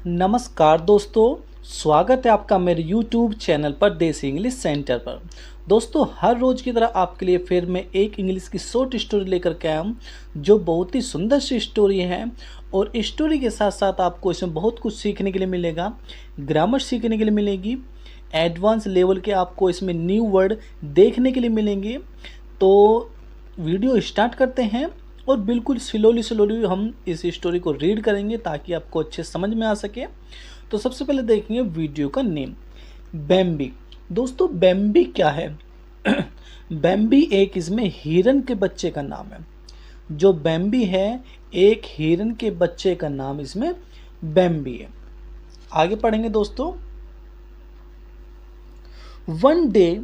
नमस्कार दोस्तों, स्वागत है आपका मेरे YouTube चैनल पर देसी इंग्लिश सेंटर पर। दोस्तों, हर रोज़ की तरह आपके लिए फिर मैं एक इंग्लिश की शॉर्ट स्टोरी लेकर के आया हूँ, जो बहुत ही सुंदर सी स्टोरी है। और स्टोरी के साथ साथ आपको इसमें बहुत कुछ सीखने के लिए मिलेगा। ग्रामर सीखने के लिए मिलेगी, एडवांस लेवल के आपको इसमें न्यू वर्ड देखने के लिए मिलेंगे। तो वीडियो स्टार्ट करते हैं और बिल्कुल स्लोली हम इस स्टोरी को रीड करेंगे ताकि आपको अच्छे समझ में आ सके। तो सबसे पहले देखेंगे वीडियो का नेम, बैम्बी। दोस्तों, बैम्बी क्या है? बैम्बी एक इसमें हिरन के बच्चे का नाम है। जो बैम्बी है एक हिरन के बच्चे का नाम इसमें बैम्बी है। आगे पढ़ेंगे दोस्तों। One day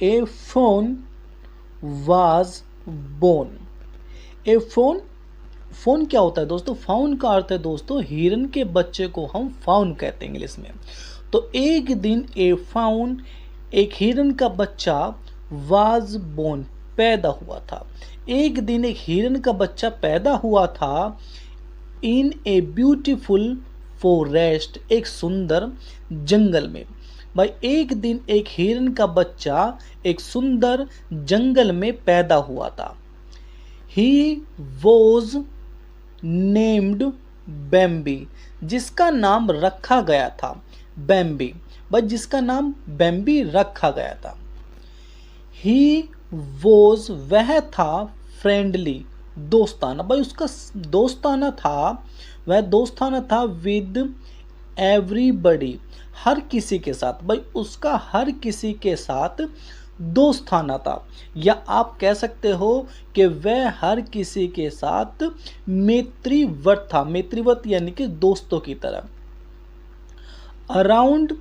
a phone was born. A phone क्या होता है दोस्तों? फाउन का अर्थ है दोस्तों हिरन के बच्चे को हम फाउन कहते हैं इंग्लिश में। तो एक दिन एक हिरन का बच्चा वाज बोर्न पैदा हुआ था। एक दिन एक हिरन का बच्चा पैदा हुआ था इन ए ब्यूटीफुल फॉरेस्ट, एक सुंदर जंगल में। भाई, एक दिन एक हिरन का बच्चा एक सुंदर जंगल में पैदा हुआ था। He was named बैम्बी, जिसका नाम रखा गया था बैम्बी। भाई, जिसका नाम बैम्बी रखा गया था। He was, वह था फ्रेंडली, दोस्ताना। भाई, उसका दोस्ताना था, वह दोस्ताना था विद एवरीबडी, हर किसी के साथ। भाई, उसका हर किसी के साथ दोस्ताना था, या आप कह सकते हो कि वह हर किसी के साथ मैत्रीवत था। मैत्रीवत यानी कि दोस्तों की तरह। अराउंड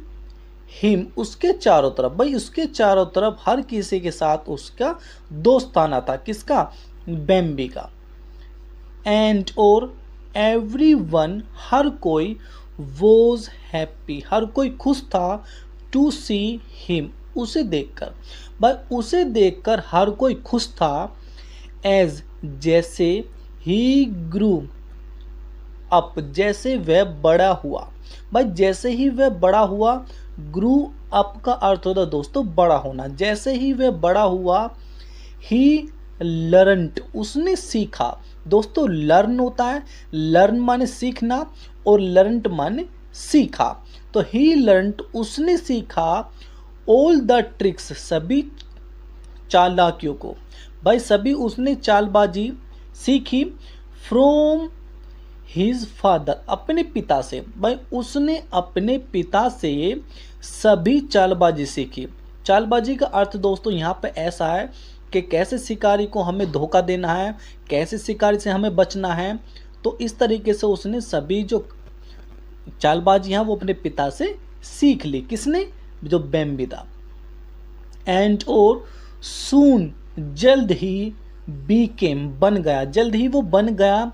हिम, उसके चारों तरफ। भाई, उसके चारों तरफ हर किसी के साथ उसका दोस्ताना था। किसका? बैम्बी का। एंड और एवरीवन, हर कोई, वॉज हैप्पी, हर कोई खुश था, टू सी हिम, उसे देखकर। भाई, उसे देखकर हर कोई खुश था। एज, जैसे, ही ग्रू अप, जैसे वह बड़ा हुआ। भाई, जैसे ही वह बड़ा हुआ, ग्रू अप का अर्थ होता है दोस्तों बड़ा होना। जैसे ही वह बड़ा हुआ, ही लर्नड, उसने सीखा। दोस्तों, लर्न होता है, लर्न माने सीखना और लर्नड माने सीखा। तो ही लर्नड, उसने सीखा, ऑल द ट्रिक्स, सभी चालाकियों को। भाई, सभी उसने चालबाजी सीखी। फ्रॉम हिज फादर, अपने पिता से। भाई, उसने अपने पिता से सभी चालबाजी सीखी। चालबाजी का अर्थ दोस्तों यहाँ पे ऐसा है कि कैसे शिकारी को हमें धोखा देना है, कैसे शिकारी से हमें बचना है। तो इस तरीके से उसने सभी जो चालबाजी हैं वो अपने पिता से सीख ली। किसने? जो बैम्बी था। एंड और सून, जल्द ही, बीकेम, बन गया, जल्द ही वो बन गया,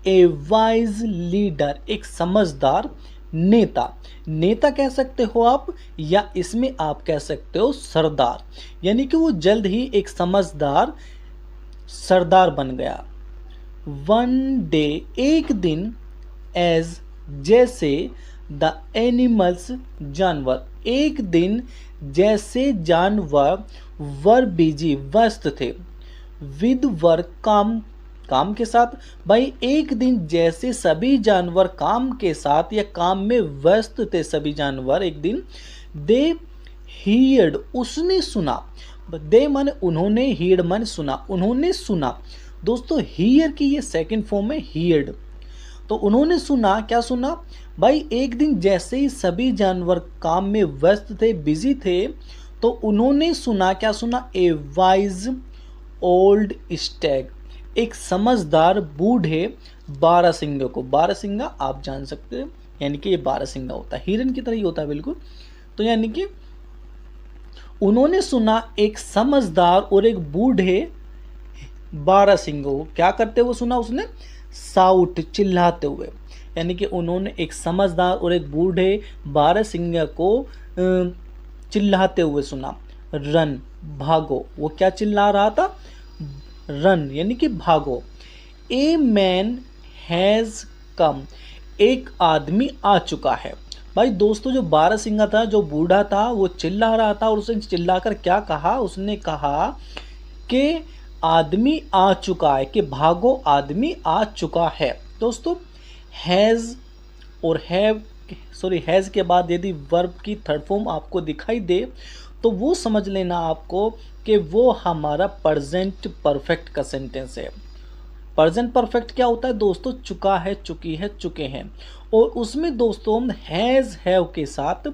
ए वाइज लीडर, एक समझदार नेता। नेता कह सकते हो आप, या इसमें आप कह सकते हो सरदार। यानी कि वो जल्द ही एक समझदार सरदार बन गया। वन डे, एक दिन, एज, जैसे, द एनिमल्स, जानवर, एक दिन जैसे जानवर, वर बिजी, व्यस्त थे, विद वर्क, काम के साथ। भाई, एक दिन जैसे सभी जानवर काम के साथ या काम में व्यस्त थे सभी जानवर, एक दिन, दे हियर्ड, उसने सुना। दे माने उन्होंने, हियर्ड माने सुना, उन्होंने सुना। दोस्तों, हियर की ये सेकंड फॉर्म है हियर्ड। तो उन्होंने सुना, क्या सुना? भाई, एक दिन जैसे ही सभी जानवर काम में व्यस्त थे, बिजी थे, तो उन्होंने सुना, क्या सुना? ए वाइज ओल्ड स्टैग, एक समझदार बूढ़े बारहसिंगे को। बारहसिंगा आप जान सकते हो, यानी कि ये बारहसिंगा होता है, हिरन की तरह ही होता है बिल्कुल। तो यानी कि उन्होंने सुना एक समझदार और एक बूढ़े बारहसिंगे को क्या करते हुए सुना उसने? साउट, चिल्लाते हुए। यानी कि उन्होंने एक समझदार और एक बूढ़े बारहसिंगे को चिल्लाते हुए सुना। रन, भागो। वो क्या चिल्ला रहा था? रन यानी कि भागो। ए मैन हैज़ कम, एक आदमी आ चुका है। भाई दोस्तों जो बारहसिंगा था, जो बूढ़ा था, वो चिल्ला रहा था और उसने चिल्लाकर क्या कहा, उसने कहा कि आदमी आ चुका है, कि भागो आदमी आ चुका है। दोस्तों हैज़ और हैज़ के बाद यदि वर्ब की थर्ड फॉर्म आपको दिखाई दे तो वो समझ लेना आपको कि वो हमारा प्रेजेंट परफेक्ट का सेंटेंस है। प्रेजेंट परफेक्ट क्या होता है दोस्तों, चुका है, चुकी है, चुके हैं, और उसमें दोस्तों हैज़ हैव के साथ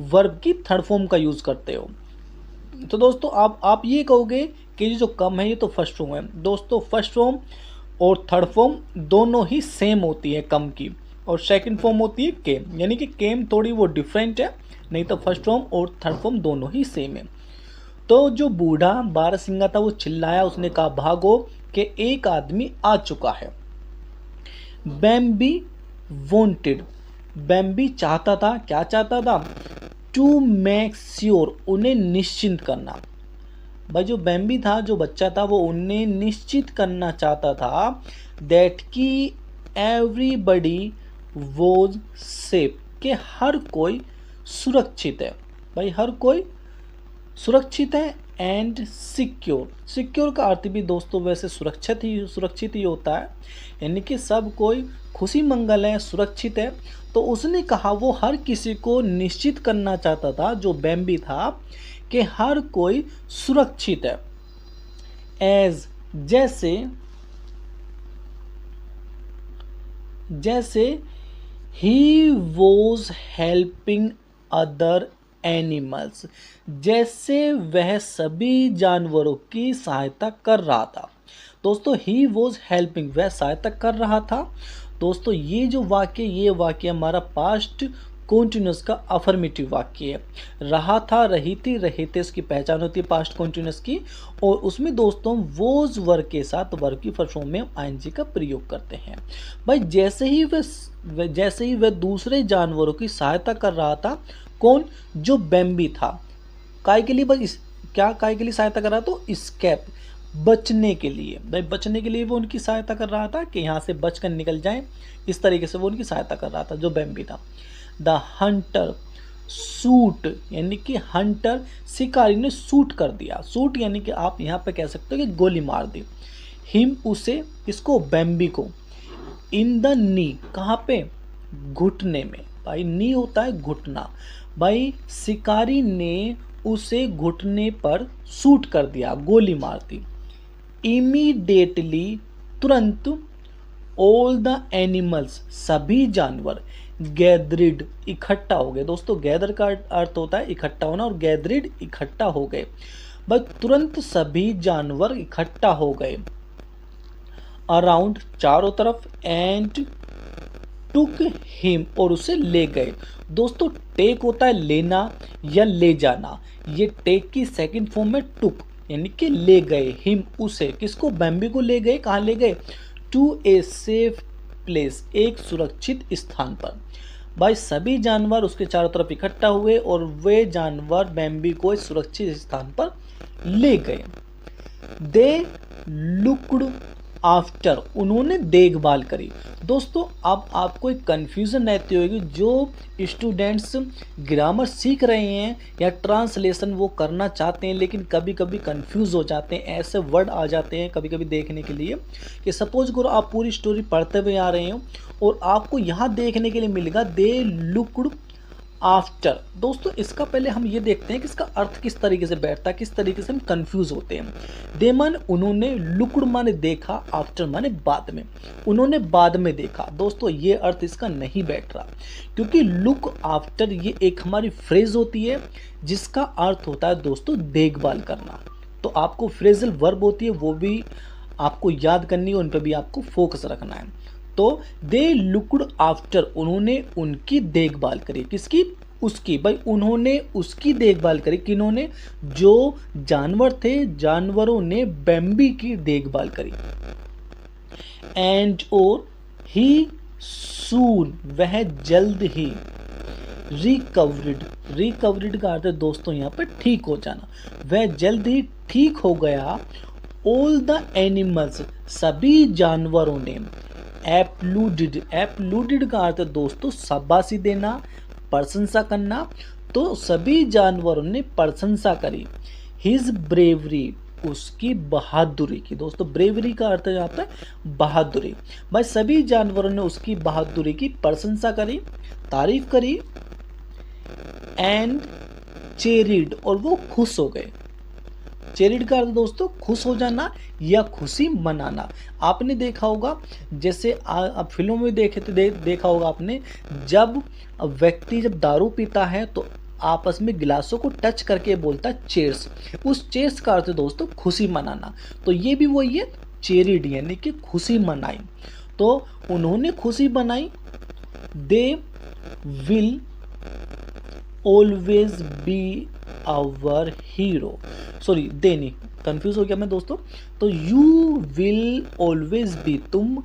वर्ब की थर्ड फॉर्म का यूज़ करते हो। तो दोस्तों आप ये कहोगे कि ये जो कम है ये तो फर्स्ट फॉर्म है। दोस्तों फर्स्ट फॉर्म और थर्ड फॉर्म दोनों ही सेम होती है कम की, और सेकंड फॉर्म होती है केम, यानी कि केम थोड़ी वो डिफरेंट है, नहीं तो फर्स्ट फॉर्म और थर्ड फॉर्म दोनों ही सेम है। तो जो बूढ़ा बारहसिंगा था वो चिल्लाया, उसने कहा भागो कि एक आदमी आ चुका है। बैम्बी वॉन्टेड, बैम्बी चाहता था, क्या चाहता था, टू मेक श्योर, उन्हें निश्चिंत करना। भाई जो बैम्बी था, जो बच्चा था, वो उन्हें निश्चित करना चाहता था दैट कि एवरीबडी वॉज सेफ, कि हर कोई सुरक्षित है। भाई हर कोई सुरक्षित है। एंड सिक्योर, सिक्योर का अर्थ भी दोस्तों वैसे सुरक्षित ही होता है, यानी कि सब कोई खुशी मंगल है, सुरक्षित है। तो उसने कहा वो हर किसी को निश्चित करना चाहता था, जो बैम्बी था, कि हर कोई सुरक्षित है। एज जैसे he was helping other animals, जैसे वह सभी जानवरों की सहायता कर रहा था। दोस्तों ही वॉज हेल्पिंग, वह सहायता कर रहा था। दोस्तों ये वाक्य हमारा पास्ट कॉन्टिन्यूस का अफर्मेटिव वाक्य है। रहा था, रही थी, रहे थे, इसकी पहचान होती है पास्ट कॉन्टिन्यूस की, और उसमें दोस्तों वोज वर्ग के साथ वर्ग की फर्स्ट फॉर्म में आईएनजी का प्रयोग करते हैं। भाई जैसे ही वह दूसरे जानवरों की सहायता कर रहा था, कौन, जो बैम्बी था, काय के लिए, भाई क्या काय के लिए सहायता कर रहा था, तो स्केप, बचने के लिए। भाई बचने के लिए वो उनकी सहायता कर रहा था कि यहाँ से बच कर निकल जाएं, इस तरीके से वो उनकी सहायता कर रहा था जो बैम्बी था। द हंटर सूट, यानी कि हंटर शिकारी ने शूट कर दिया। शूट यानी कि आप यहाँ पे कह सकते हो कि गोली मार दी। हिम उसे, इसको, बैम्बी को, इन द नी, कहाँ पे, घुटने में। भाई नी होता है घुटना। भाई शिकारी ने उसे घुटने पर शूट कर दिया, गोली मार दी। इमीडिएटली, तुरंत, ऑल द एनिमल्स, सभी जानवर, गैदरिड, इकट्ठा हो गए। दोस्तों गैदर का अर्थ होता है इकट्ठा होना, और गैदरिड इकट्ठा हो गए। बस तुरंत सभी जानवर इकट्ठा हो गए। अराउंड, चारों तरफ, एंड टुक हिम, और उसे ले गए। दोस्तों टेक होता है लेना या ले जाना, ये टेक की सेकंड फॉर्म में टुक, यानी कि ले गए। हिम उसे, किसको, बैम्बी को ले गए, कहाँ ले गए, टू ए सेफ प्लेस, एक सुरक्षित स्थान पर। भाई सभी जानवर उसके चारों तरफ इकट्ठा हुए और वे जानवर बैम्बी को एक सुरक्षित स्थान पर ले गए। दे लुक्ड आफ्टर, उन्होंने देखभाल करी। दोस्तों अब आपको एक कन्फ्यूज़न रहती होगी, जो स्टूडेंट्स ग्रामर सीख रहे हैं या ट्रांसलेशन वो करना चाहते हैं लेकिन कभी कभी कंफ्यूज हो जाते हैं, ऐसे वर्ड आ जाते हैं कभी कभी देखने के लिए, कि सपोज करो आप पूरी स्टोरी पढ़ते हुए आ रहे हो और आपको यहाँ देखने के लिए मिलेगा दे लुक्ड आफ्टर। दोस्तों इसका पहले हम ये देखते हैं कि इसका अर्थ किस तरीके से बैठता है, किस तरीके से हम कंफ्यूज होते हैं। दे माने उन्होंने, लुक्ड माने देखा, आफ्टर माने बाद में, उन्होंने बाद में देखा। दोस्तों ये अर्थ इसका नहीं बैठ रहा, क्योंकि लुक आफ्टर ये एक हमारी फ्रेज होती है जिसका अर्थ होता है दोस्तों देखभाल करना। तो आपको फ्रेजल वर्ब होती है वो भी आपको याद करनी है, उन पर भी आपको फोकस रखना है। तो दे लुक्ड आफ्टर, उन्होंने उनकी देखभाल करी, किसकी, उसकी। भाई उन्होंने उसकी देखभाल करी, किन्होंने, जो जानवर थे, जानवरों ने बैम्बी की देखभाल करी। एंड और ही सून, वह जल्द ही, रिकवरिड का अर्थ है दोस्तों यहाँ पर ठीक हो जाना, वह जल्द ही ठीक हो गया। ऑल द एनिमल्स, सभी जानवरों ने, एप्लूडिड, एप्लूडिड का अर्थ है दोस्तों शाबाशी देना, प्रशंसा करना। तो सभी जानवरों ने प्रशंसा करी हिज ब्रेवरी, उसकी बहादुरी की। दोस्तों ब्रेवरी का अर्थ है यहाँ पे बहादुरी। भाई सभी जानवरों ने उसकी बहादुरी की प्रशंसा करी, तारीफ करी। एंड चेरिड, और वो खुश हो गए। चेरिड का अर्थ दोस्तों खुश हो जाना या खुशी मनाना। आपने देखा होगा, जैसे आप फिल्मों में देखा होगा आपने, जब व्यक्ति जब दारू पीता है तो आपस में गिलासों को टच करके बोलता है चेयर्स। उस चेयर्स का अर्थ दोस्तों खुशी मनाना। तो ये भी वही है, चेरिड यानी कि खुशी मनाई। तो उन्होंने खुशी मनाई। They will always be our hero, sorry they नहीं, कंफ्यूज हो गया मैं दोस्तों। तो यू विल ऑलवेज बी, तुम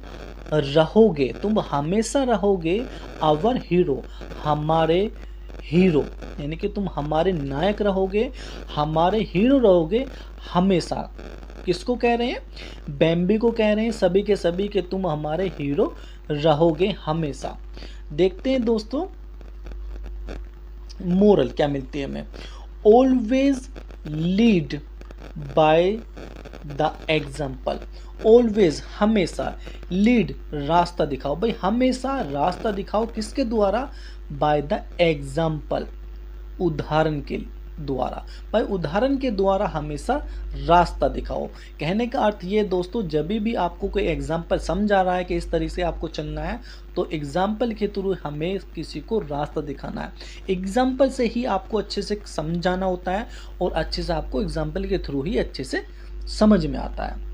रहोगे, तुम हमेशा रहोगे, आवर हीरो, हमारे हीरो, यानी कि तुम हमारे नायक रहोगे, हमारे हीरो रहोगे हमेशा। किसको कह रहे हैं? बेम्बी को कह रहे हैं, सभी के सभी के तुम हमारे हीरो रहोगे हमेशा। देखते हैं दोस्तों मोरल क्या मिलती है हमें। Always lead by the example, always हमेशा, लीड रास्ता दिखाओ। भाई हमेशा रास्ता दिखाओ किसके द्वारा? बाय द एग्जाम्पल, उदाहरण के द्वारा। भाई उदाहरण के द्वारा हमेशा रास्ता दिखाओ। कहने का अर्थ ये दोस्तों, जब भी आपको कोई एग्जाम्पल समझ आ रहा है कि इस तरीके से आपको चलना है, तो एग्जाम्पल के थ्रू हमें किसी को रास्ता दिखाना है। एग्जाम्पल से ही आपको अच्छे से समझाना होता है और अच्छे से आपको एग्जाम्पल के थ्रू ही अच्छे से समझ में आता है।